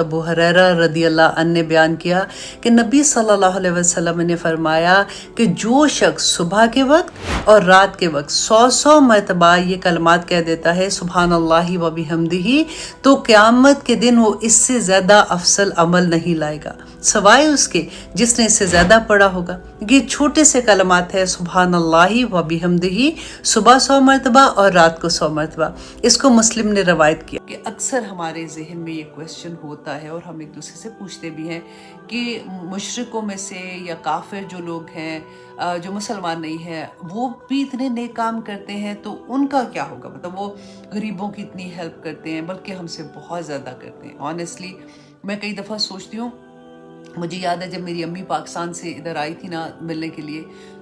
अबू हुरैरा रदी अल्लाह अन्हु ने बयान किया कि नबी सल्लल्लाहु अलैहि वसल्लम ने फरमाया कि जो शख्स सुबह के वक्त और रात के वक्त 100 मरतबा ये कलमात कह देता है सुबहानल्लाहि व बिहम्दिही, तो क़यामत के दिन वो इससे ज़्यादा अफसल अमल नहीं लाएगा सवाए उसके जिसने इससे ज़्यादा पढ़ा होगा। ये छोटे से कलमात है सुबहानल्लाहि व बिहम्दिही, सुबह 100 मरतबा और रात को 100 मरतबा। इसको मुस्लिम ने रवायत किया कि अक्सर हमारे जहन में ये क्वेश्चन होता है और हम एक दूसरे से पूछते भी हैं कि मुशरिकों में से या काफिर जो लोग हैं जो मुसलमान नहीं हैं वो भी इतने नेक काम करते हैं तो उनका क्या होगा। मतलब वो गरीबों की इतनी हेल्प करते हैं बल्कि हमसे बहुत ज़्यादा करते हैं। ऑनेस्टली मैं कई दफ़ा सोचती हूँ, मुझे याद है जब मेरी अम्मी पाकिस्तान से इधर आई थी ना मिलने के लिए,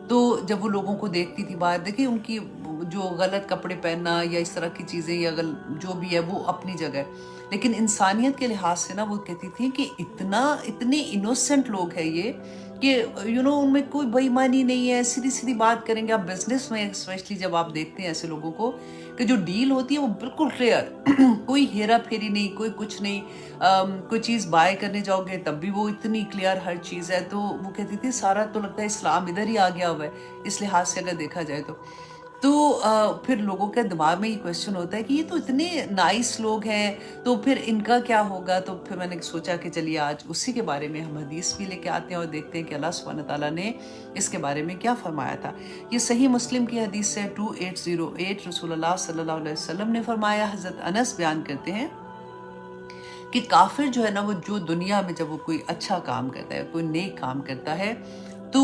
तो जब वो लोगों को देखती थी बाहर, देखिए उनकी जो गलत कपड़े पहनना या इस तरह की चीज़ें या जो भी है वो अपनी जगह है, लेकिन इंसानियत के लिहाज से ना वो कहती थी कि इतने इनोसेंट लोग हैं ये कि उनमें कोई बेईमानी नहीं है, सीधी सीधी बात करेंगे। आप बिजनेस में स्पेशली जब आप देखते हैं ऐसे लोगों को कि जो डील होती है वो बिल्कुल क्लियर कोई हेरा फेरी नहीं, कोई कुछ नहीं। कोई चीज़ बाय करने जाओगे तब भी वो इतनी क्लियर हर चीज़ है। तो वो कहती थी सारा तो लगता है इस्लाम इधर ही आ गया हुआ है इस लिहाज से अगर देखा जाए तो फिर लोगों के दिमाग में ये क्वेश्चन होता है कि ये तो इतने नाइस लोग हैं तो फिर इनका क्या होगा। तो फिर मैंने सोचा कि चलिए आज उसी के बारे में हम हदीस भी लेके आते हैं और देखते हैं कि अल्लाह सुब्हान तआला ने इसके बारे में क्या फरमाया था। ये सही मुस्लिम की हदीस है 2808, रसूलुल्लाह सल्लल्लाहु अलैहि वसल्लम ने फरमाया, हज़रत अनस बयान करते हैं कि काफिर जो है ना वो जो दुनिया में जब वो कोई अच्छा काम करता है, कोई नेक काम करता है, तो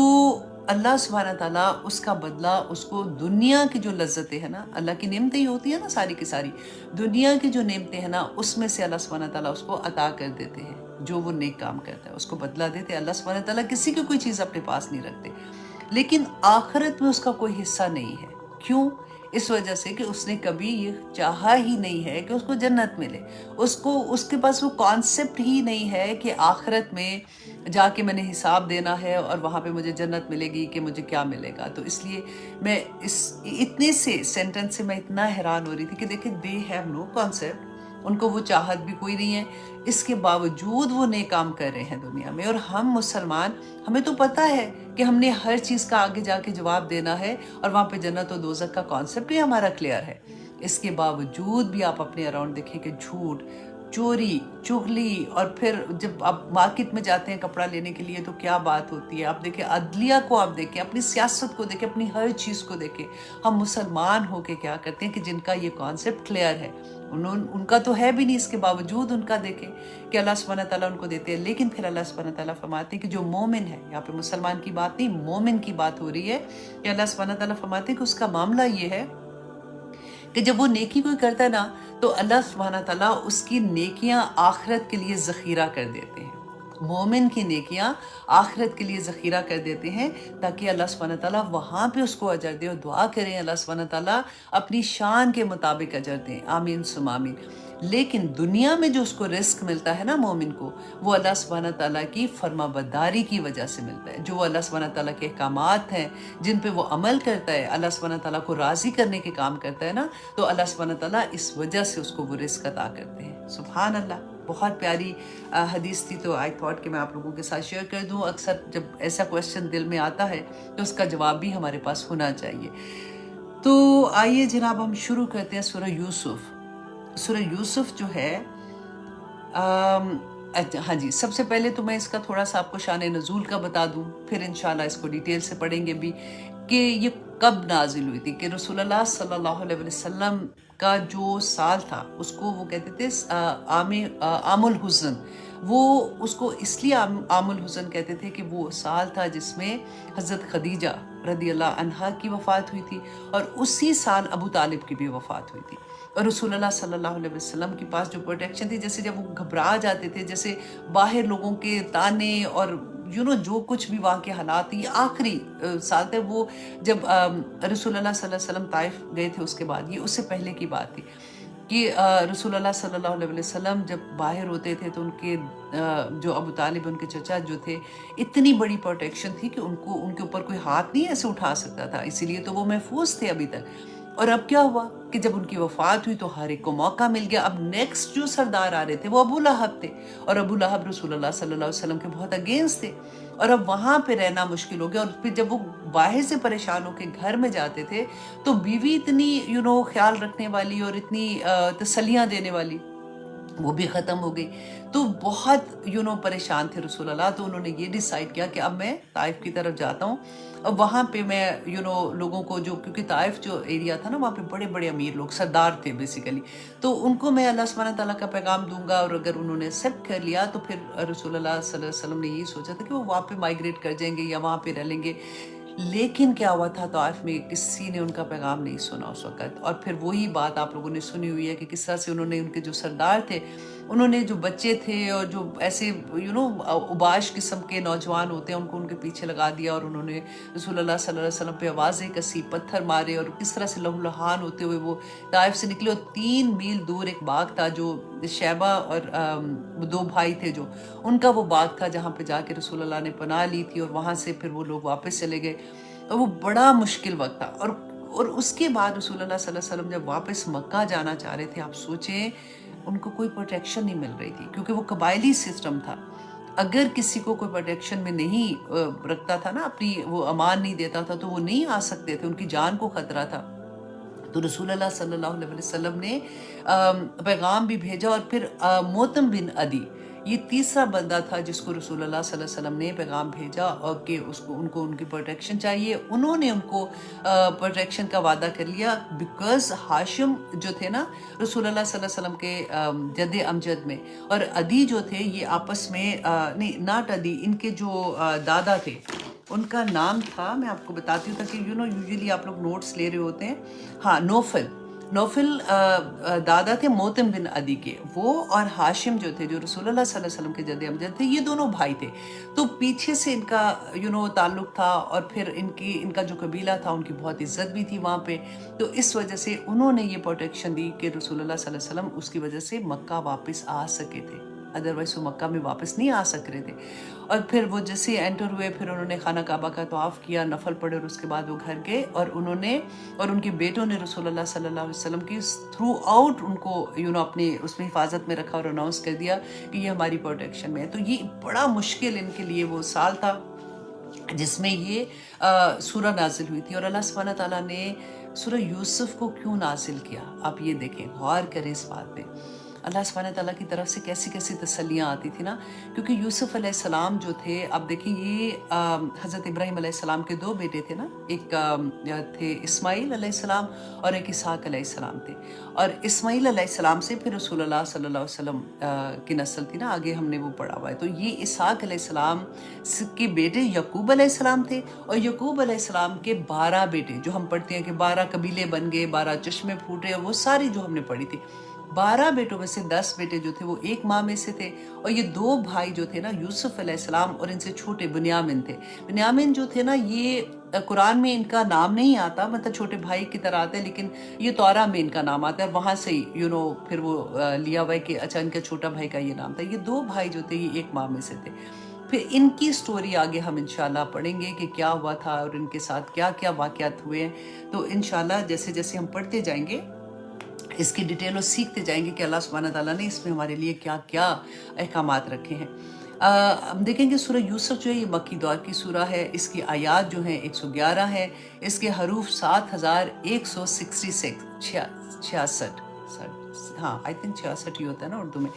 अल्लाह सुब्हाना ताला उसका बदला उसको दुनिया की जो लज्जतें हैं ना, अल्लाह की नेमतें ही होती है ना सारी की सारी, दुनिया की जो नेमतें हैं ना उसमें से अल्लाह सुब्हाना ताला उसको अता कर देते हैं। जो वो नेक काम करता है उसको बदला देते हैं। अल्लाह सुब्हाना ताला किसी की कोई चीज़ अपने पास नहीं रखते, लेकिन आखिरत में उसका कोई हिस्सा नहीं है। क्यों? इस वजह से कि उसने कभी ये चाहा ही नहीं है कि उसको जन्नत मिले। उसके पास वो कॉन्सेप्ट ही नहीं है कि आखिरत में जाके मैंने हिसाब देना है और वहाँ पे मुझे जन्नत मिलेगी कि मुझे क्या मिलेगा। तो इसलिए मैं इतने से सेंटेंस से मैं इतना हैरान हो रही थी कि देखिए दे हैव नो कॉन्सेप्ट, उनको वो चाहत भी कोई नहीं है, इसके बावजूद वो नेक काम कर रहे हैं दुनिया में। और हम मुसलमान, हमें तो पता है कि हमने हर चीज़ का आगे जाके जवाब देना है और वहाँ पे जन्नत और दोज़ख का कॉन्सेप्ट ही हमारा क्लियर है। इसके बावजूद भी आप अपने अराउंड देखें कि झूठ, चोरी, चुगली, और फिर जब आप मार्केट में जाते हैं कपड़ा लेने के लिए तो क्या बात होती है। आप देखें अदलिया को, आप देखें अपनी सियासत को, देखें अपनी हर चीज़ को देखें। हम मुसलमान होके क्या करते हैं कि जिनका ये कॉन्सेप्ट क्लियर है, उनका तो है भी नहीं, इसके बावजूद उनका देखें कि अल्लाह सुब्हाना ताला उनको देते हैं। लेकिन फिर अल्लाह सुब्हाना ताला फरमाते हैं कि जो मोमिन है, यहाँ पे मुसलमान की बात नहीं मोमिन की बात हो रही है, कि अल्लाह सुब्हाना ताला फरमाते हैं कि उसका मामला ये है कि जब वो नेकी कोई करता है ना तो अल्लाह सुब्हाना ताला उसकी नेकियां आखिरत के लिए ज़ख़ीरा कर देते हैं। मोमिन की नेकियां आखिरत के लिए ज़ख़ीरा कर देते हैं ताकि अल्लाह सुब्हाना ताला वहाँ पे उसको अजर दे। और दुआ करें अल्लाह सुब्हाना ताला अपनी शान के मुताबिक अजर दें, आमीन सुम आमीन। लेकिन दुनिया में जो उसको रिस्क मिलता है ना मोमिन को, वो अल्लाह सुब्हाना ताला की फरमाबरदारी की वजह से मिलता है। जो अल्लाह सुब्हाना ताला के अहकामात हैं जिन पे वो अमल करता है, अल्लाह सुब्हाना ताला को राज़ी करने के काम करता है ना, तो अल्लाह सुब्हाना ताला इस वजह से उसको वो रिस्क अता करते हैं। सुभान अल्लाह, बहुत प्यारी हदीस थी, तो आई थॉट कि मैं आप लोगों के साथ शेयर कर दूँ। अक्सर जब ऐसा क्वेश्चन दिल में आता है तो उसका जवाब भी हमारे पास होना चाहिए। तो आइए जनाब हम शुरू करते हैं सूरह यूसुफ। सूरह यूसुफ जो है हाँ जी, सबसे पहले तो मैं इसका थोड़ा सा आपको शान नज़ूल का बता दूं, फिर इंशाल्लाह इसको डिटेल से पढ़ेंगे भी कि ये कब नाजिल हुई थी। कि रसूलुल्लाह सल्लल्लाहु अलैहि वसल्लम का जो साल था उसको वो कहते थे आमुल हुज़न। वो उसको इसलिए आमुल हुज़न कहते थे कि वो साल था जिसमें हज़रत खदीजा रदी अल्लाह अन्हा की वफ़ात हुई थी और उसी साल अबू तालिब की भी वफ़ात हुई थी। और रसूलुल्लाह सल्लल्लाहु अलैहि वसल्लम के पास जो प्रोटेक्शन थी, जैसे जब वो घबरा जाते थे, जैसे बाहर लोगों के ताने और जो कुछ भी वहाँ के हालात, ये आखिरी साल थे वो जब रसूलुल्लाह सल्लल्लाहु अलैहि वसल्लम ताइफ गए थे। उसके बाद, ये उससे पहले की बात थी कि रसूलुल्लाह सल्लल्लाहु अलैहि वसल्लम जब बाहर होते थे तो उनके जो अबू तालिब उनके चचा जो थे, इतनी बड़ी प्रोटेक्शन थी कि उनके ऊपर कोई हाथ नहीं ऐसे उठा सकता था, इसीलिए तो वो महफूज थे अभी तक। اور اب کیا ہوا کہ جب ان کی وفات ہوئی تو ہر ایک کو موقع مل گیا. اب نیکسٹ جو سردار آ رہے تھے وہ ابو لہب تھے, اور ابو لہب رسول اللہ صلی اللہ علیہ وسلم کے بہت اگینسٹ تھے, اور اب وہاں پہ رہنا مشکل ہو گیا. اور پھر جب وہ باہر سے پریشان ہو کے گھر میں جاتے تھے تو بیوی اتنی خیال رکھنے والی اور اتنی تسلیاں دینے والی وہ بھی ختم ہو گئی. تو بہت پریشان تھے رسول اللہ. تو انہوں نے یہ ڈیسائیڈ کیا کہ اب میں طائف کی طرف جاتا ہوں, اور وہاں پہ میں لوگوں کو کیونکہ طائف جو ایریا تھا نا وہاں پہ بڑے بڑے امیر لوگ سردار تھے بیسیکلی, تو ان کو میں اللہ سبحانہ تعالیٰ کا پیغام دوں گا, اور اگر انہوں نے ایکسیپٹ کر لیا تو پھر رسول اللہ صلی اللہ علیہ وسلم نے یہی سوچا تھا کہ وہ وہاں پہ مائگریٹ کر جائیں گے یا وہاں پہ رہ لیں گے. لیکن کیا ہوا تھا طائف میں کسی نے ان کا پیغام نہیں سنا اس وقت. اور پھر وہی بات آپ لوگوں نے سنی ہوئی ہے کہ کس طرح سے انہوں نے ان کے جو سردار تھے انہوں نے جو بچے تھے اور جو ایسے اوباش قسم کے نوجوان ہوتے ہیں ان کو ان کے پیچھے لگا دیا, اور انہوں نے رسول اللہ صلی اللہ علیہ وسلم پہ آوازیں کسی, پتھر مارے, اور کس طرح سے لہو لہان ہوتے ہوئے وہ طائف سے نکلے. اور 3 میل دور ایک باغ تھا جو شیبہ اور 2 بھائی تھے جو ان کا وہ باغ تھا جہاں پہ جا کے رسول اللہ نے پناہ لی تھی, اور وہاں سے پھر وہ لوگ واپس چلے گئے. اور وہ بڑا مشکل وقت تھا. اور اس کے بعد رسول اللہ صلی اللہ علیہ وسلم جب واپس مکہ جانا چاہ رہے تھے, آپ سوچیں ان کو کوئی پروٹیکشن نہیں مل رہی تھی کیونکہ وہ قبائلی سسٹم تھا. اگر کسی کو کوئی پروٹیکشن میں نہیں رکھتا تھا نا, اپنی وہ امان نہیں دیتا تھا, تو وہ نہیں آ سکتے تھے, ان کی جان کو خطرہ تھا. تو رسول اللہ صلی اللہ علیہ وسلم نے پیغام بھی بھیجا, اور پھر موتم بن عدی یہ تیسرا بندہ تھا جس کو رسول اللہ صلی اللہ علیہ وسلم نے پیغام بھیجا, اور کہ ان کو ان کی پروٹیکشن چاہیے. انہوں نے ان کو پروٹیکشن کا وعدہ کر لیا, بیکاز ہاشم جو تھے نا رسول اللہ صلی اللہ علیہ وسلم کے جد امجد میں, اور عدی جو تھے یہ آپس میں نہیں, ناٹ عدی, ان کے جو دادا تھے ان کا نام تھا, میں آپ کو بتاتی ہوں تاکہ یوزلی آپ لوگ نوٹس لے رہے ہوتے ہیں. ہاں, نوفل دادا تھے موتم بن عدی کے, وہ اور ہاشم جو تھے جو رسول اللہ صلی اللہ علیہ وسلم کے جد امجد تھے, یہ دونوں بھائی تھے. تو پیچھے سے ان کا تعلق تھا, اور پھر ان کا جو قبیلہ تھا ان کی بہت عزت بھی تھی وہاں پہ. تو اس وجہ سے انہوں نے یہ پروٹیکشن دی کہ رسول اللہ صلی اللہ علیہ وسلم اس کی وجہ سے مکہ واپس آ سکے تھے, ادروائز وہ مکہ میں واپس نہیں آ سک رہے تھے. اور پھر وہ جیسے انٹر ہوئے پھر انہوں نے خانہ کعبہ کا طواف کیا, نفل پڑھے, اور اس کے بعد وہ گھر گئے, اور انہوں نے اور ان کے بیٹوں نے رسول اللہ صلی اللہ علیہ وسلم کی تھرو آؤٹ ان کو اپنی اس میں حفاظت میں رکھا, اور اناؤنس کر دیا کہ یہ ہماری پروٹیکشن میں ہے. تو یہ بڑا مشکل ان کے لیے وہ سال تھا جس میں یہ سورہ نازل ہوئی تھی. اور اللہ سبحانہ تعالیٰ نے سورہ یوسف کو کیوں نازل کیا, آپ یہ دیکھیں, غور کریں اس بات پہ. اللہ سبحانہ تعالیٰ کی طرف سے کیسی کیسی تسلیاں آتی تھی نا, کیونکہ یوسف علیہ السلام جو تھے, اب دیکھیں یہ حضرت ابراہیم علیہ السلام کے 2 بیٹے تھے نا, ایک تھے اسماعیل علیہ السلام اور ایک اسحاق علیہ السلام تھے. اور اسماعیل علیہ السلام سے پھر رسول اللہ صلی اللہ علیہ وسلم کی نسل تھی نا, آگے ہم نے وہ پڑھا ہوا ہے. تو یہ اسحاق علیہ السلام کے بیٹے یعقوب علیہ السلام تھے, اور یعقوب علیہ السلام کے 12 بیٹے جو ہم پڑھتے ہیں کہ 12 قبیلے بن گئے, 12 چشمے پھوٹے, وہ ساری جو ہم نے پڑھی تھی. 12 بیٹوں میں سے 10 بیٹے جو تھے وہ ایک ماں میں سے تھے, اور یہ 2 بھائی جو تھے نا یوسف علیہ السلام اور ان سے چھوٹے بنیامین تھے. بنیامین جو تھے نا یہ قرآن میں ان کا نام نہیں آتا, مطلب چھوٹے بھائی کی طرح آتا ہے, لیکن یہ تورا میں ان کا نام آتا ہے, اور وہاں سے ہی پھر وہ لیا ہوا ہے کہ اچھا ان کا چھوٹا بھائی کا یہ نام تھا. یہ 2 بھائی جو تھے یہ ایک ماں میں سے تھے. پھر ان کی سٹوری آگے ہم انشاءاللہ پڑھیں گے کہ کیا ہوا تھا اور ان کے ساتھ کیا کیا واقعات ہوئے ہیں. تو انشاءاللہ جیسے جیسے ہم پڑھتے جائیں گے اس کی ڈیٹیل اور سیکھتے جائیں گے کہ اللہ سبحانہ تعالیٰ نے اس میں ہمارے لیے کیا کیا احکامات رکھے ہیں. ہم دیکھیں گے سورہ یوسف جو ہے یہ مکی دور کی سورہ ہے. اس کی آیات جو ہیں 111 ہے, اس کے حروف 7166, ہاں آئی تھنک 66 ہی ہوتا ہے نا اردو میں.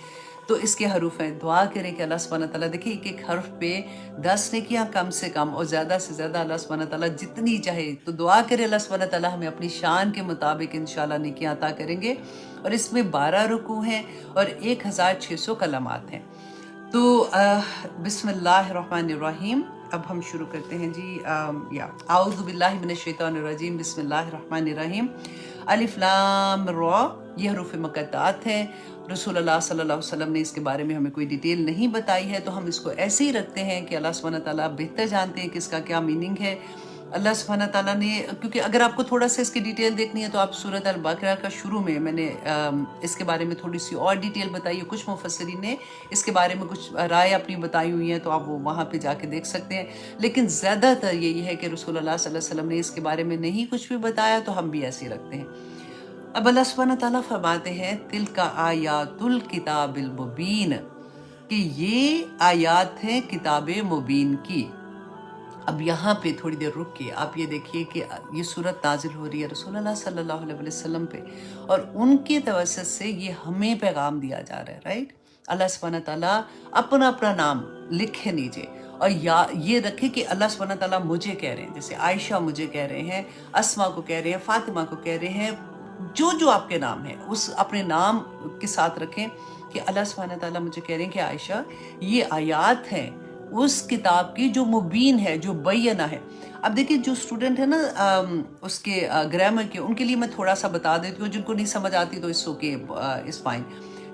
تو اس کے حروف ہیں. دعا کریں کہ اللہ سبحانہ تعالیٰ, دیکھیں ایک ایک حرف پہ 10 نیکیاں کم سے کم, اور زیادہ سے زیادہ اللہ سبحانہ تعالیٰ جتنی چاہے. تو دعا کریں اللہ سبحانہ تعالیٰ ہمیں اپنی شان کے مطابق انشاءاللہ نیکیاں عطا کریں گے. اور اس میں 12 رکوع ہیں اور 1600 کلمات ہیں. تو بسم اللہ الرحمن الرحیم. اب ہم شروع کرتے ہیں جی. اعوذ باللہ من الشیطان الرجیم, بسم اللہ الرحمن الرحیم. الف لام را, یہ حروف مقطعات ہیں. رسول اللہ صلی اللہ علیہ وسلم نے اس کے بارے میں ہمیں کوئی ڈیٹیل نہیں بتائی ہے, تو ہم اس کو ایسے ہی رکھتے ہیں کہ اللہ سبحانہ تعالیٰ بہتر جانتے ہیں کہ اس کا کیا میننگ ہے. अल्लाह सुब्हाना ताला ने, क्योंकि अगर आपको थोड़ा सा इसकी डिटेल देखनी है तो आप सूरत अल बकरा का शुरू में मैंने इसके बारे में थोड़ी सी और डिटेल बताई है। कुछ मुफस्सिरीन ने इसके बारे में कुछ राय अपनी बताई हुई हैं, तो आप वो वहाँ पे जाके देख सकते हैं। लेकिन ज़्यादातर यही है कि रसूलुल्लाह सल्लल्लाहु अलैहि वसल्लम ने इसके बारे में नहीं कुछ भी बताया, तो हम भी ऐसे ही रखते हैं। अब अल्लाह सुब्हाना ताला फरमाते हैं तिलका आयातुल किताबिल मुबीन, कि ये आयात हैं किताब मुबीन की। अब यहाँ पे थोड़ी देर रुक के आप ये देखिए कि ये सूरत नाजिल हो रही है रसूलुल्लाह सल्लल्लाहु अलैहि वसल्लम पे, और उनके तवस्सुत से ये हमें पैगाम दिया जा रहा है, राइट। अल्लाह सुब्हाना ताला अपना अपना नाम लिखे नीचे, और या ये रखे कि अल्लाह सुब्हाना ताला मुझे कह रहे हैं, जैसे आयशा मुझे कह रहे हैं, अस्मा को कह रहे हैं, फातिमा को कह रहे हैं, जो जो आपके नाम है उस अपने नाम के साथ रखें कि अल्लाह सुब्हाना ताला मुझे कह रहे हैं कि आयशा ये आयात हैं उस किताब की जो मुबीन है, जो बैना है। अब देखिए जो स्टूडेंट है ना उसके ग्रामर के, उनके लिए मैं थोड़ा सा बता देती हूँ, जिनको नहीं समझ आती तो इट्स ओके, इट्स फाइन।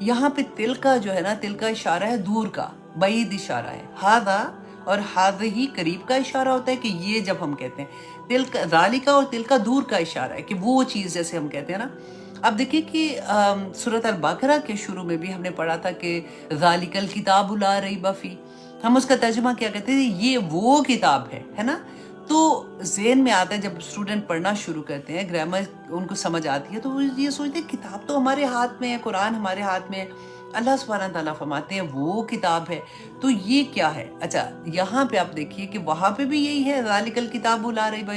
यहाँ पे तिल का जो है ना, तिल का इशारा है दूर का, बैद इशारा है। हादा और हाद ही करीब का इशारा होता है कि ये जब हम कहते हैं तिल का, ज़ालिका और तिल का दूर का इशारा है कि वो चीज़ जैसे हम कहते हैं ना। अब देखिए कि सूरत अल बकरा के शुरू में भी हमने पढ़ा था कि ज़ालिकल किताबु ला रैब फीह, हम उसका तर्जुमा क्या कहते हैं, ये वो किताब है ना। तो ज़हन में आता है जब स्टूडेंट पढ़ना शुरू करते हैं, ग्रामर उनको समझ आती है, तो वो ये सोचते हैं किताब तो हमारे हाथ में है, कुरान हमारे हाथ में है। अल्लाह सुब्हाना ताला फरमाते हैं वो किताब है, तो ये क्या है। अच्छा यहाँ पे आप देखिए कि वहाँ पे भी यही है ज़ालिकल किताबु ला रैब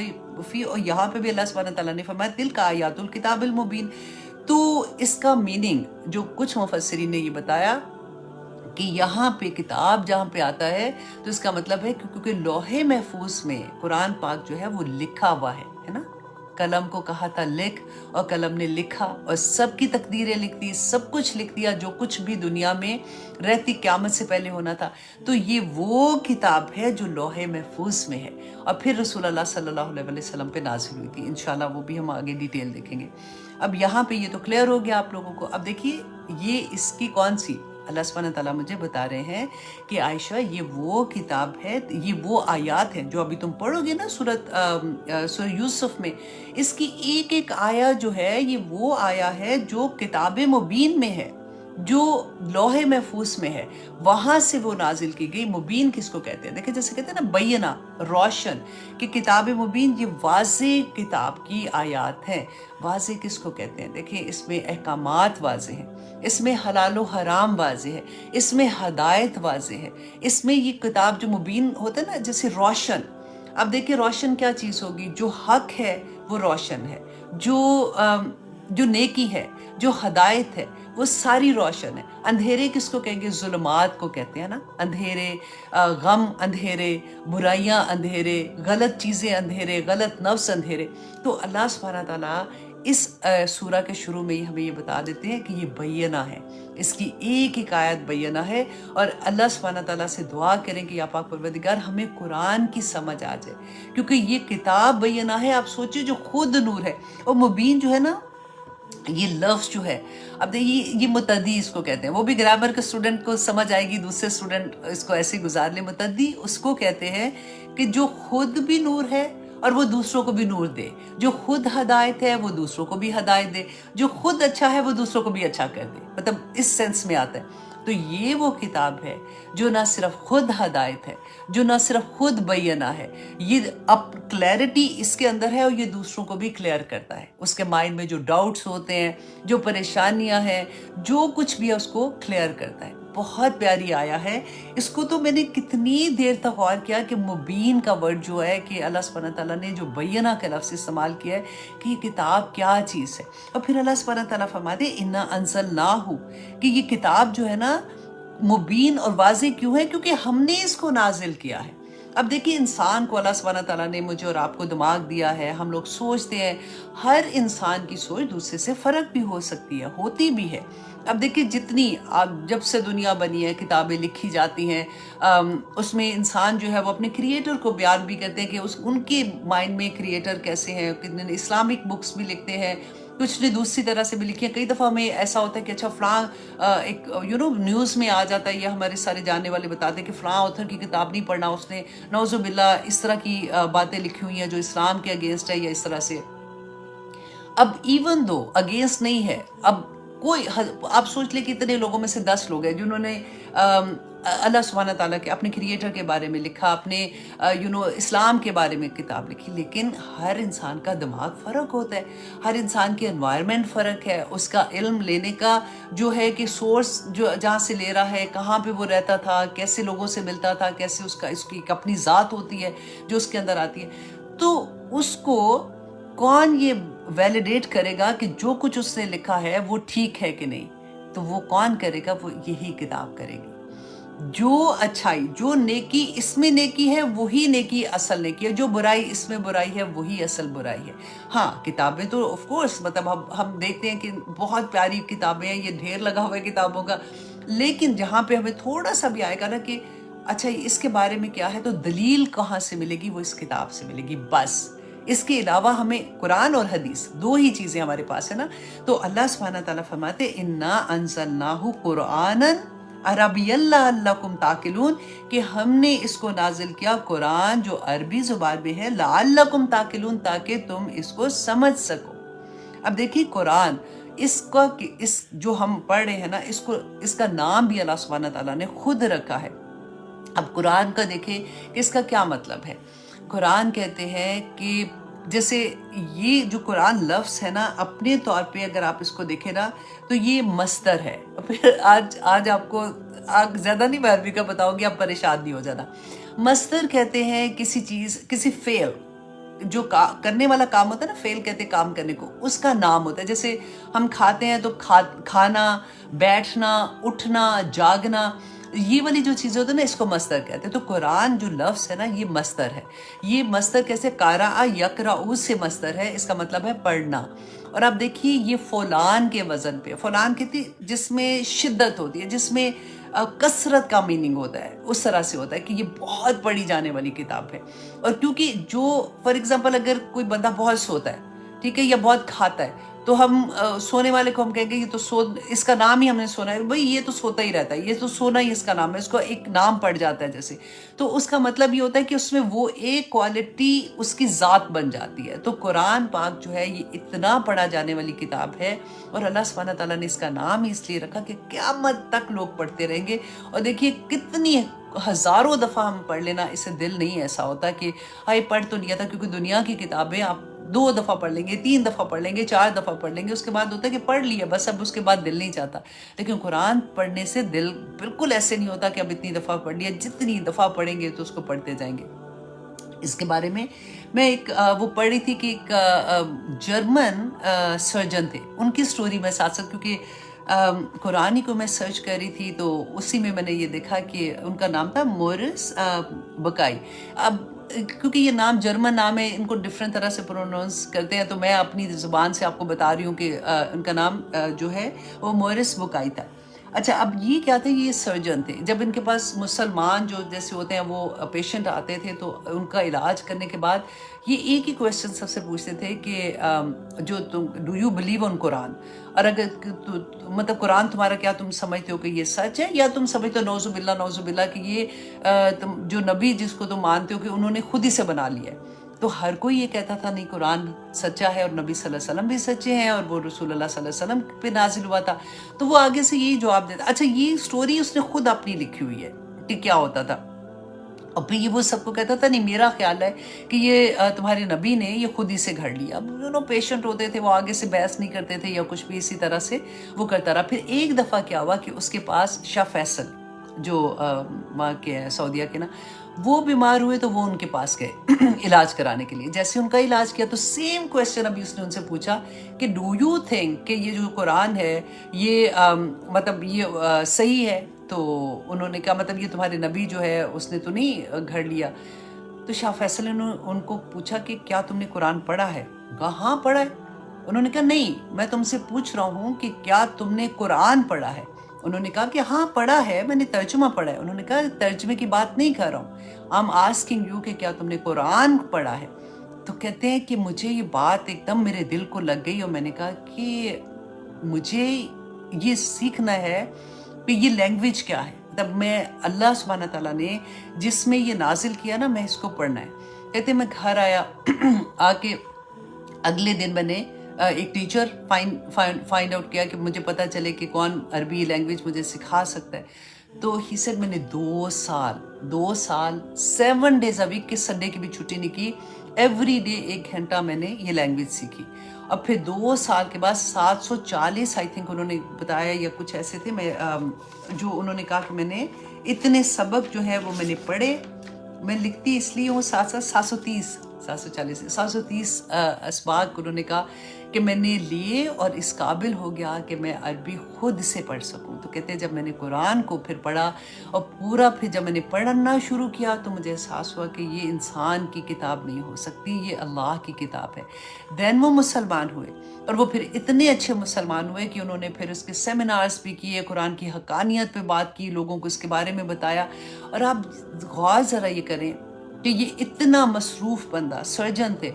फीह, और यहाँ पे भी अल्लाह सुब्हाना ताला ने फरमाया तिलका आयातुल किताबिल मुबीन। तो इसका मीनिंग जो कुछ मुफस्सिरीन ने ये बताया कि यहाँ पे किताब जहाँ पे आता है तो इसका मतलब है क्योंकि लोहे महफूज में कुरान पाक जो है वो लिखा हुआ है ना। कलम को कहा था लिख, और कलम ने लिखा, और सबकी तकदीरें लिख दी, सब कुछ लिख दिया जो कुछ भी दुनिया में रहती क़यामत से पहले होना था। तो ये वो किताब है जो लोहे महफूज में है, और फिर रसूलुल्लाह सल्लल्लाहु अलैहि वसल्लम पे नाज़िल हुई थी। इंशाल्लाह वो भी हम आगे डिटेल देखेंगे। अब यहाँ पे ये तो क्लियर हो गया आप लोगों को। अब देखिए ये इसकी कौन सी, अल्लाह सुब्हाना ताला मुझे बता रहे हैं कि आयशा ये वो किताब है, ये वो आयात है जो अभी तुम पढ़ोगे ना सूरत यूसुफ में, इसकी एक एक आया जो है ये वो आया है जो किताब मुबीन में है, जो लोहे महफूज में है, वहाँ से वो नाजिल की गई। मुबीन किसको कहते हैं, देखिए जैसे कहते हैं ना बैना, रोशन, कि किताब मुबीन ये वाज़े किताब की आयात हैं। वाज़े किसको कहते हैं, देखिए इसमें अहकामात वाज़े हैं, इसमें हलाल व हराम वाज़े है, इसमें हदायत वाज़े है, इसमें ये किताब जो मुबीन होता है ना, जैसे रोशन। अब देखिए रोशन क्या चीज़ होगी, जो हक है वो रोशन है, जो नेकी है, जो हदायत है वो सारी रोशन है। अंधेरे किसको कहेंगे, जुल्मात को कहते हैं ना, अंधेरे, गम अंधेरे, बुराइयां अंधेरे, गलत चीज़ें अंधेरे, गलत नफ्स अंधेरे। तो अल्लाह सुब्हाना ताला इस सूरा के शुरू में ही हमें ये बता देते हैं कि ये बैना है, इसकी एक एक आयत बैना है। और अल्लाह सुब्हाना ताला से दुआ करें कि या पाक परवरदिगार हमें कुरान की समझ आ जाए, क्योंकि ये किताब बैना है। आप सोचिए जो खुद नूर है, और मुबीन जो है ना, ये लफ्ज़ जो है, अब देखिए ये मुतद्दी इसको कहते हैं, वो भी ग्रामर के स्टूडेंट को समझ आएगी, दूसरे स्टूडेंट इसको ऐसे गुजार ले। मुतद्दी उसको कहते हैं कि जो खुद भी नूर है और वो दूसरों को भी नूर दे, जो खुद हदायत है वो दूसरों को भी हदायत दे, जो खुद अच्छा है वो दूसरों को भी अच्छा कर दे, मतलब इस सेंस में आता है। तो ये वो किताब है जो ना सिर्फ खुद हदायत है, जो ना सिर्फ खुद बैना है, ये अब क्लैरिटी इसके अंदर है और ये दूसरों को भी क्लियर करता है। उसके माइंड में जो डाउट्स होते हैं, जो परेशानियां हैं, जो कुछ भी है उसको क्लियर करता है। बहुत प्यारी आया है। इसको तो मैंने कितनी देर तक गौर किया कि मुबीन का वर्ड जो है कि अल्लाह सुब्हानहू तआला ने जो बैना का लफ्ज़ इस्तेमाल किया है कि ये किताब क्या चीज़ है। और फिर अल्लाह सुब्हानहू तआला फरमाते इन्ना अंज़लनाहु, कि ये किताब जो है ना मुबीन और वाज़े क्यों है, क्योंकि हमने इसको नाजिल किया है। अब देखिए इंसान को अल्लाह सुब्हानहू तआला ने मुझे और आपको दिमाग दिया है, हम लोग सोचते हैं, हर इंसान की सोच दूसरे से फ़र्क भी हो सकती है, होती भी है। अब देखिए जितनी जब से दुनिया बनी है किताबें लिखी जाती हैं, उसमें इंसान जो है वो अपने क्रिएटर को बयान भी करते हैं कि उनके माइंड में क्रिएटर कैसे हैं। कितने इस्लामिक बुक्स भी लिखते हैं, कुछ ने दूसरी तरह से भी लिखी है। कई दफ़ा हमें ऐसा होता है कि अच्छा फ़लाँ एक न्यूज़ में आ जाता है, या हमारे सारे जानने वाले बताते हैं कि फ़लाँ ऑथर की किताब नहीं पढ़ना, उसने नौज़ुबिल्लाह इस तरह की बातें लिखी हुई हैं जो इस्लाम के अगेंस्ट है या इस तरह से। अब इवन दो अगेंस्ट नहीं है, अब कोई आप सोच ले कि इतने लोगों में से 10 लोग हैं जिन्होंने अल्लाह सुब्हाना ताला के अपने क्रिएटर के बारे में लिखा, अपने इस्लाम के बारे में किताब लिखी, लेकिन हर इंसान का दिमाग फ़र्क होता है, हर इंसान की एनवायरनमेंट फ़र्क है, उसका इल्म लेने का जो है कि सोर्स जो जहाँ से ले रहा है, कहाँ पे वो रहता था, कैसे लोगों से मिलता था, कैसे उसकी एक अपनी ज़ात होती है जो उसके अंदर आती है। तो उसको कौन ये वैलिडेट करेगा कि जो कुछ उसने लिखा है वो ठीक है कि नहीं? तो वो कौन करेगा? वो यही किताब करेगी। जो अच्छाई, जो नेकी इसमें नेकी है वही नेकी असल नेकी है, जो बुराई इसमें बुराई है वही असल बुराई है। हाँ, किताबें तो ऑफ कोर्स मतलब हम देखते हैं कि बहुत प्यारी किताबें हैं, ये ढेर लगा हुआ है किताबों का, लेकिन जहाँ पे हमें थोड़ा सा भी आएगा ना कि अच्छा इसके बारे में क्या है, तो दलील कहाँ से मिलेगी? वो इस किताब से मिलेगी बस। इसके अलावा हमें कुरान और हदीस दो ही चीज़ें हमारे पास है ना। तो अल्लाह सुब्हाना ताला फरमाते इन्ना अंज़लनाहु कुरआनन अरबिय्यन लअल्लकुम ताकिलून, कि हमने इसको नाजिल किया कुरान जो अरबी ज़ुबान में है, लअल्लकुम ताकिलून, ताकि तुम इसको समझ सको। अब देखिए कुरान, इस जो हम पढ़ रहे हैं ना, इसका नाम भी अल्लाह सुब्हाना ताला ने खुद रखा है। अब कुरान का देखें कि इसका क्या मतलब है। कुरान कहते हैं कि जैसे ये जो कुरान लफ्ज़ है ना, अपने तौर पे अगर आप इसको देखें ना तो ये मस्तर है। फिर आज आपको ज़्यादा नहीं मैं अरबी का बताऊंगी, आप परेशान नहीं हो जाना। मस्तर कहते हैं किसी चीज़, किसी फेल जो करने वाला काम होता है ना, फेल कहते हैं काम करने को, उसका नाम होता है। जैसे हम खाते हैं तो खाना, बैठना, उठना, जागना, ये वाली जो चीज़ें होती है ना, इसको मस्तर कहते हैं। तो कुरान जो लफ्ज़ है ना, ये मस्तर है। ये मस्तर कैसे, कारा यकराऊ से मस्तर है, इसका मतलब है पढ़ना। और आप देखिए ये फ़ौलान के वज़न पे, फ़ौलान कहती जिसमें शिद्दत होती है, जिसमें कसरत का मीनिंग होता है, उस तरह से होता है कि ये बहुत पढ़ी जाने वाली किताब है। और क्योंकि जो फॉर एग्जाम्पल अगर कोई बंदा बहुत सोता है, ठीक है, या बहुत खाता है, तो हम सोने वाले को हम कहेंगे ये तो इसका नाम ही हमने सुना है, भाई ये तो सोता ही रहता है, ये तो सोना ही इसका नाम है, इसको एक नाम पड़ जाता है जैसे। तो उसका मतलब ये होता है कि उसमें वो एक क्वालिटी उसकी ज़ात बन जाती है। तो कुरान पाक जो है ये इतना पढ़ा जाने वाली किताब है, और अल्लाह सुब्हाना ताला ने इसका नाम ही इसलिए रखा कि क़यामत तक लोग पढ़ते रहेंगे। और देखिए कितनी हज़ारों दफ़ा हम पढ़ लेना, इससे दिल नहीं ऐसा होता कि हाय पढ़ तो लिया था, क्योंकि दुनिया की किताबें आप 2 दफ़ा पढ़ लेंगे, 3 दफ़ा पढ़ लेंगे, 4 दफ़ा पढ़ लेंगे, उसके बाद होता है कि पढ़ लिया बस, अब उसके बाद दिल नहीं चाहता। लेकिन कुरान पढ़ने से दिल बिल्कुल ऐसे नहीं होता कि अब इतनी दफ़ा पढ़ लिया, जितनी दफ़ा पढ़ेंगे तो उसको पढ़ते जाएंगे। इसके बारे में मैं एक वो पढ़ रही थी कि एक जर्मन सर्जन थे, उनकी स्टोरी मैं साथ साथ, क्योंकि कुरानी को मैं सर्च कर रही थी तो उसी में मैंने ये देखा कि उनका नाम था मोरिस बुकाई। अब क्योंकि ये नाम जर्मन नाम है, इनको डिफरेंट तरह से प्रोनाउंस करते हैं, तो मैं अपनी ज़ुबान से आपको बता रही हूँ कि उनका नाम जो है वो मोरिस बुकाई था। अच्छा, अब ये क्या थे, ये सर्जन थे। जब इनके पास मुसलमान जो जैसे होते हैं वो पेशेंट आते थे, तो उनका इलाज करने के बाद ये एक ही क्वेश्चन सबसे पूछते थे कि जो तुम do you believe on Quran, और अगर मतलब कुरान तुम्हारा क्या तुम समझते हो कि ये सच है, या तुम समझते हो नौजुबिल्ला कि ये तुम जो नबी जिसको तुम मानते हो कि उन्होंने खुद ही से बना लिया है। तो हर कोई ये कहता था नहीं, कुरान सच्चा है और नबी सल्लल्लाहु अलैहि वसल्लम भी सच्चे हैं, और वो रसूलुल्लाह सल्लल्लाहु अलैहि वसल्लम पे नाजिल हुआ था। तो वो आगे से यही जवाब देता। अच्छा, ये स्टोरी उसने खुद अपनी लिखी हुई है कि क्या होता था, और फिर ये वो सबको कहता था नहीं, मेरा ख्याल है कि ये तुम्हारे नबी ने ये खुद ही से घड़ लिया। अब पेशेंट होते थे वो आगे से बहस नहीं करते थे या कुछ भी, इसी तरह से वो करता रहा। फिर एक दफ़ा क्या हुआ कि उसके पास शाह फैसल जो वहाँ के हैं सऊदीया के ना, वो बीमार हुए, तो वो उनके पास गए इलाज कराने के लिए। जैसे उनका इलाज किया तो सेम क्वेश्चन अभी उसने उनसे पूछा कि डू यू थिंक कि ये जो कुरान है ये मतलब ये सही है? तो उन्होंने कहा मतलब ये तुम्हारे नबी जो है उसने तो नहीं घड़ लिया। तो शाह फैसल ने उनको पूछा कि क्या तुमने कुरान पढ़ा है? कहा हाँ पढ़ा है। उन्होंने कहा नहीं, मैं तुमसे पूछ रहा हूँ कि क्या तुमने कुरान पढ़ा है? उन्होंने कहा कि हाँ पढ़ा है, मैंने तर्जुमा पढ़ा है। उन्होंने कहा तर्जुमे की बात नहीं कर रहा हूँ, आई एम आस्किंग यू कि क्या तुमने कुरान पढ़ा है? تو کہتے ہیں کہ مجھے یہ بات ایک دم میرے دل کو لگ گئی اور میں نے کہا کہ مجھے یہ سیکھنا ہے کہ یہ لینگویج کیا ہے. تب میں اللہ سبحانہ تعالیٰ نے جس میں یہ نازل کیا نا میں اس کو پڑھنا ہے. کہتے ہیں میں گھر آیا آ کے اگلے دن میں نے ایک ٹیچر فائنڈ آؤٹ کیا کہ مجھے پتہ چلے کہ کون عربی لینگویج مجھے سکھا سکتا ہے. تو ہی سیڈ میں نے 2 سال 7 days a week، کس سنڈے کی بھی چھٹی نہیں کی، ایوری ڈے 1 گھنٹہ میں نے یہ لینگویج سیکھی. اور پھر 2 سال کے بعد 740 آئی تھنک انہوں نے بتایا یا کچھ ایسے تھے، میں جو انہوں نے کہا کہ میں نے اتنے سبق جو ہے وہ میں نے پڑھے. میں لکھتی اس لیے ہوں 730 اسباق انہوں نے کہا کہ میں نے لیے اور اس قابل ہو گیا کہ میں عربی خود سے پڑھ سکوں. تو کہتے ہیں جب میں نے قرآن کو پھر پڑھا اور پورا پھر جب میں نے پڑھنا شروع کیا تو مجھے احساس ہوا کہ یہ انسان کی کتاب نہیں ہو سکتی، یہ اللہ کی کتاب ہے. دین وہ مسلمان ہوئے اور وہ پھر اتنے اچھے مسلمان ہوئے کہ انہوں نے پھر اس کے سیمینارز بھی کیے، قرآن کی حقانیت پہ بات کی، لوگوں کو اس کے بارے میں بتایا. اور آپ غور ذرا یہ کریں کہ یہ اتنا مصروف بندہ سرجن تھے،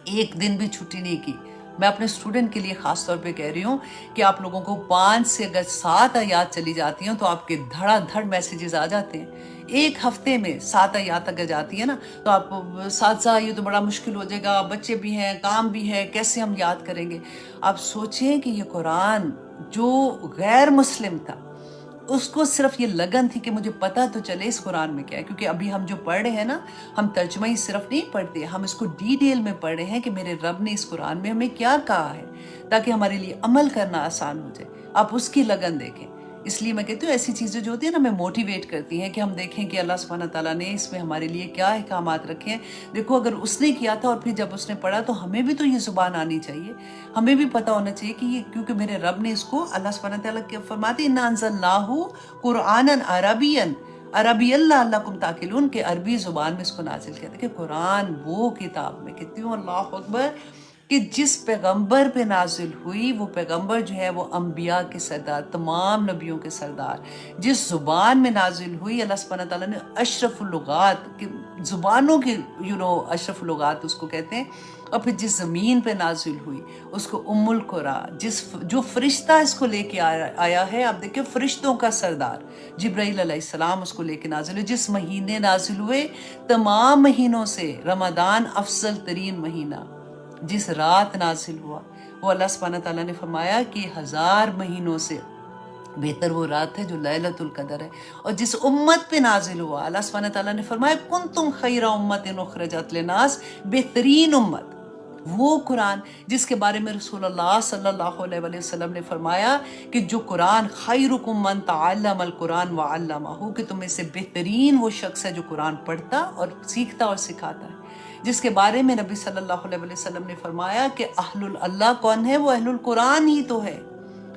ایک دن بھی چھٹی نہیں کی. میں اپنے اسٹوڈنٹ کے لیے خاص طور پہ کہہ رہی ہوں کہ آپ لوگوں کو 5 سے اگر 7 آیات چلی جاتی ہیں تو آپ کے دھڑا دھڑ میسیجز آ جاتے ہیں. ایک ہفتے میں 7 آیات اگر جاتی ہے نا تو آپ 7 یہ تو بڑا مشکل ہو جائے گا، بچے بھی ہیں، کام بھی ہے، کیسے ہم یاد کریں گے. آپ سوچیں کہ یہ قرآن جو غیر مسلم تھا اس کو صرف یہ لگن تھی کہ مجھے پتہ تو چلے اس قرآن میں کیا ہے. کیونکہ ابھی ہم جو پڑھ رہے ہیں نا، ہم ترجمہ ہی صرف نہیں پڑھتے، ہم اس کو ڈیٹیل میں پڑھ رہے ہیں کہ میرے رب نے اس قرآن میں ہمیں کیا کہا ہے تاکہ ہمارے لیے عمل کرنا آسان ہو جائے. آپ اس کی لگن دیکھیں. اس لیے میں کہتی ہوں ایسی چیزیں جو ہوتی ہیں نا ہمیں موٹیویٹ کرتی ہیں کہ ہم دیکھیں کہ اللہ سبحانہ تعالیٰ نے اس میں ہمارے لیے کیا احکامات رکھے ہیں. دیکھو اگر اس نے کیا تھا اور پھر جب اس نے پڑھا تو ہمیں بھی تو یہ زبان آنی چاہیے، ہمیں بھی پتہ ہونا چاہیے کہ یہ کیونکہ میرے رب نے اس کو، اللہ سبحانہ تعالیٰ کے فرماتے اِنَّا أَنزَلْنَاهُ قُرْآنًا عَرَبِيًّا عربی اللہ لعلکم تعقلون، کہ عربی زبان میں اس کو نازل کیا تھا. کہ قرآن وہ کتاب، میں کہتی ہوں اللہ اکبر، کہ جس پیغمبر پہ نازل ہوئی وہ پیغمبر جو ہے وہ انبیاء کے سردار، تمام نبیوں کے سردار. جس زبان میں نازل ہوئی اللہ سبحانہ تعالیٰ نے اشرف اللغات، زبانوں کی اشرف اللغات اس کو کہتے ہیں. اور پھر جس زمین پہ نازل ہوئی اس کو ام القرا، جو فرشتہ اس کو لے کے آیا ہے، آپ دیکھیں فرشتوں کا سردار جبرائیل علیہ السلام اس کو لے کے نازل ہوئے. جس مہینے نازل ہوئے تمام مہینوں سے رمضان افضل ترین مہینہ. جس رات نازل ہوا وہ اللہ سبحانہ تعالیٰ نے فرمایا کہ 1000 مہینوں سے بہتر وہ رات ہے جو لیلۃ القدر ہے. اور جس امت پہ نازل ہوا اللہ سبحانہ تعالیٰ نے فرمایا کنتم خیر امت اخرجت للناس، بہترین امت. وہ قرآن جس کے بارے میں رسول اللہ صلی اللہ علیہ وسلم نے فرمایا کہ جو قرآن خیرکم من تعلم القرآن وعلمہ، کہ تم میں سے بہترین وہ شخص ہے جو قرآن پڑھتا اور سیکھتا اور سکھاتا ہے. جس کے بارے میں نبی صلی اللہ علیہ وسلم نے فرمایا کہ اہل اللہ کون ہے؟ وہ اہل القرآن ہی تو ہے.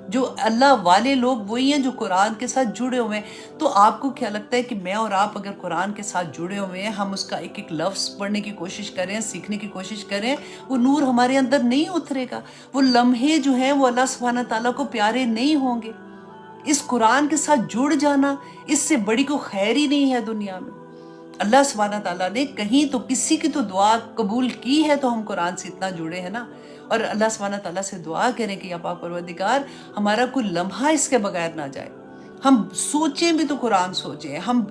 جو اللہ والے لوگ وہی ہیں جو قرآن کے ساتھ جڑے ہوئے ہیں. تو آپ کو کیا لگتا ہے کہ میں اور آپ اگر قرآن کے ساتھ جڑے ہوئے ہیں، ہم اس کا ایک ایک لفظ پڑھنے کی کوشش کریں، سیکھنے کی کوشش کریں، وہ نور ہمارے اندر نہیں اترے گا؟ وہ لمحے جو ہیں وہ اللہ سبحانہ تعالیٰ کو پیارے نہیں ہوں گے. اس قرآن کے ساتھ جڑ جانا اس سے بڑی کوئی خیر ہی نہیں ہے دنیا میں. اللہ سبحانہ تعالیٰ نے کہیں تو کسی کی تو دعا قبول کی ہے تو ہم قرآن سے اتنا جڑے ہیں نا. اور اللہ سبحانہ تعالیٰ سے دعا کریں کہ یا پاک پروردگار ہمارا کوئی لمحہ اس کے بغیر نہ جائے. ہم سوچیں بھی تو قرآن سوچیں. ہم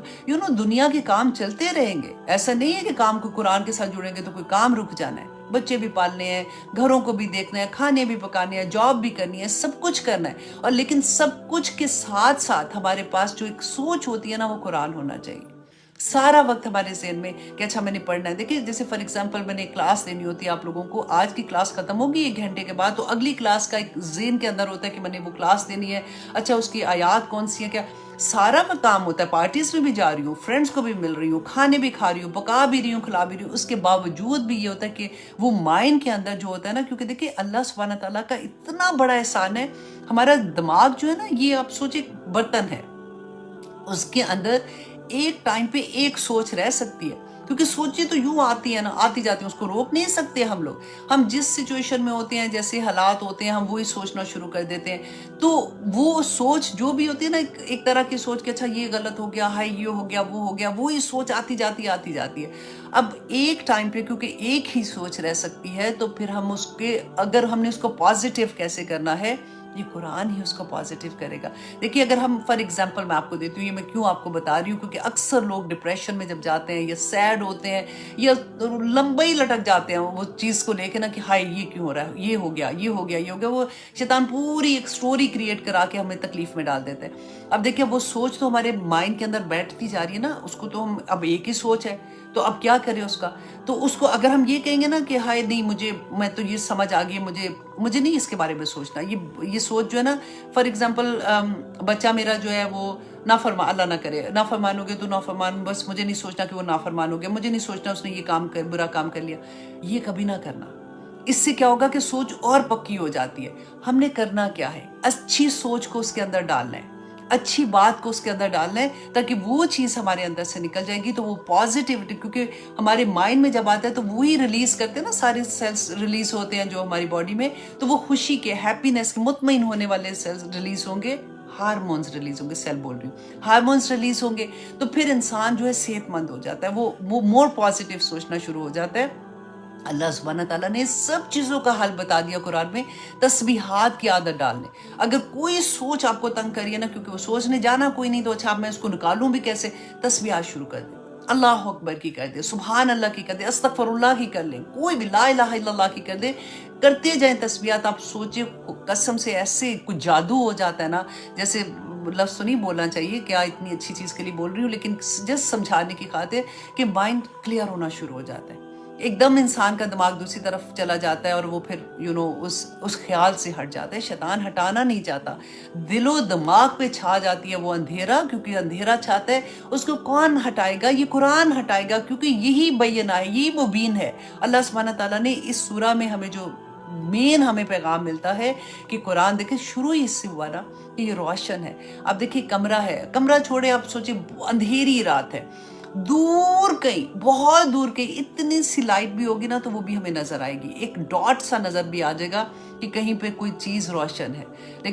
دنیا کے کام چلتے رہیں گے، ایسا نہیں ہے کہ کام کو قرآن کے ساتھ جڑیں گے تو کوئی کام رک جانا ہے. بچے بھی پالنے ہیں، گھروں کو بھی دیکھنا ہے، کھانے بھی پکانے ہیں، جاب بھی کرنی ہے، سب کچھ کرنا ہے. اور لیکن سب کچھ کے ساتھ ساتھ ہمارے پاس جو ایک سوچ ہوتی ہے نا وہ قرآن ہونا چاہیے. سارا وقت ہمارے ذہن میں کہ اچھا میں نے پڑھنا ہے. دیکھیں جیسے فار ایگزامپل میں نے کلاس دینی ہوتی ہے آپ لوگوں کو، آج کی کلاس ختم ہوگی 1 گھنٹے کے بعد، تو اگلی کلاس کا ایک ذہن کے اندر ہوتا ہے کہ میں نے وہ کلاس دینی ہے. اچھا اس کی آیات کون سی ہیں، کیا سارا میں کام ہوتا ہے. پارٹیز میں بھی جا رہی ہوں، فرینڈز کو بھی مل رہی ہوں، کھانے بھی کھا رہی ہوں، پکا بھی رہی ہوں، کھلا بھی رہی ہوں. اس کے باوجود بھی یہ ہوتا ہے کہ وہ مائنڈ کے اندر جو ہوتا ہے نا، کیونکہ دیکھیں اللہ سبحانہ تعالیٰ کا اتنا بڑا احسان ہے. ہمارا دماغ جو ہے نا، یہ آپ سوچیں برتن ہے، اس کے اندر ایک ٹائم پہ ایک سوچ رہ سکتی ہے. کیونکہ سوچیں تو یوں آتی ہے نا، آتی جاتی ہیں، اس کو روک نہیں سکتے ہم لوگ. ہم جس سچویشن میں ہوتے ہیں، جیسے حالات ہوتے ہیں، ہم وہی سوچنا شروع کر دیتے ہیں. تو وہ سوچ جو بھی ہوتی ہے نا، ایک طرح کی سوچ کہ اچھا یہ غلط ہو گیا، ہائی یہ ہو گیا، وہ ہو گیا، وہی سوچ آتی جاتی ہے. اب ایک ٹائم پہ کیونکہ ایک ہی سوچ رہ سکتی ہے، تو پھر ہم اس کے، اگر ہم نے اس کو پازیٹیو کیسے کرنا ہے، یہ قرآن ہی اس کو پازیٹیو کرے گا. دیکھیے اگر ہم فار ایگزامپل میں آپ کو دیتی ہوں، یہ میں کیوں آپ کو بتا رہی ہوں، کیونکہ اکثر لوگ ڈپریشن میں جب جاتے ہیں یا سیڈ ہوتے ہیں یا لمبا ہی لٹک جاتے ہیں وہ چیز کو لے کے نا کہ ہائے یہ کیوں ہو رہا ہے، یہ ہو گیا، یہ ہو گیا، یہ ہو گیا، وہ شیطان پوری ایک سٹوری کریٹ کرا کے ہمیں تکلیف میں ڈال دیتے ہیں. اب دیکھیے وہ سوچ تو ہمارے مائنڈ کے اندر بیٹھتی جا رہی ہے نا، اس کو تو ہم اب ایک ہی سوچ ہے، تو اب کیا کریں اس کا. تو اس کو اگر ہم یہ کہیں گے نا کہ ہائے نہیں میں تو یہ سمجھ آ گئی، مجھے نہیں اس کے بارے میں سوچنا، یہ سوچ جو ہے نا، فار ایگزامپل بچہ میرا جو ہے وہ نافرمان، اللہ نہ کرے نافرمان ہو گیا، تو نافرمان، بس مجھے نہیں سوچنا کہ وہ نافرمان ہو گیا، مجھے نہیں سوچنا اس نے یہ برا کام کر لیا. یہ کبھی نہ کرنا. اس سے کیا ہوگا کہ سوچ اور پکی ہو جاتی ہے. ہم نے کرنا کیا ہے، اچھی سوچ کو اس کے اندر ڈالنا ہے، اچھی بات کو اس کے اندر ڈالنا ہے، تاکہ وہ چیز ہمارے اندر سے نکل جائے گی. تو وہ پازیٹیوٹی، کیونکہ ہمارے مائنڈ میں جب آتا ہے تو وہی ریلیز کرتے ہیں نا، سارے سیلز ریلیز ہوتے ہیں جو ہماری باڈی میں، تو وہ خوشی کے، ہیپینس کے، مطمئن ہونے والے سیلز ریلیز ہوں گے، ہارمونز ریلیز ہوں گے، سیل بول رہی ہوں، ہارمونز ریلیز ہوں گے. تو پھر انسان جو ہے صحت مند ہو جاتا ہے، وہ مور پازیٹیو سوچنا شروع ہو جاتا ہے. اللہ سبحانہ تعالیٰ نے سب چیزوں کا حل بتا دیا قرآن میں. تسبیحات کی عادت ڈالنے. اگر کوئی سوچ آپ کو تنگ کریے نا، کیونکہ وہ سوچنے جانا کوئی نہیں، تو اچھا اب میں اس کو نکالوں بھی کیسے، تسبیحات شروع کر دیں. اللہ اکبر کی کر دے، سبحان اللہ کی کر دے، استغفر اللہ کی کر لیں، کوئی بھی لا الہ الا اللہ کی کر دے. کرتے جائیں تسبیحات. آپ سوچیں قسم سے ایسے کچھ جادو ہو جاتا ہے نا، جیسے لفظ تو نہیں بولنا چاہیے کیا اتنی اچھی چیز کے لیے بول رہی ہوں، لیکن جس سمجھانے کی خاطر کہ مائنڈ کلیئر ہونا شروع ہو جاتا ہے. ایک دم انسان کا دماغ دوسری طرف چلا جاتا ہے، اور وہ پھر اس خیال سے ہٹ جاتا ہے. شیطان ہٹانا نہیں چاہتا، دل و دماغ پہ چھا جاتی ہے وہ اندھیرا، کیونکہ اندھیرا چاہتا ہے. اس کو کون ہٹائے گا؟ یہ قرآن ہٹائے گا، کیونکہ یہی بینہ ہے، یہی مبین ہے. اللہ سبحانہ تعالیٰ نے اس سورہ میں ہمیں جو مین ہمیں پیغام ملتا ہے کہ قرآن دیکھیں شروع ہی اس سے ہوا نا کہ یہ روشن ہے. اب دیکھیں کمرہ ہے، کمرہ چھوڑے، آپ سوچیں اندھیری رات ہے، دور کہیں، بہت دور کہیں اتنی سی لائٹ بھی ہوگی نا، تو وہ بھی ہمیں نظر آئے گی، ایک ڈاٹ سا نظر بھی آ جائے گا کہ کہیں پہ کوئی چیز روشن ہے. لیکن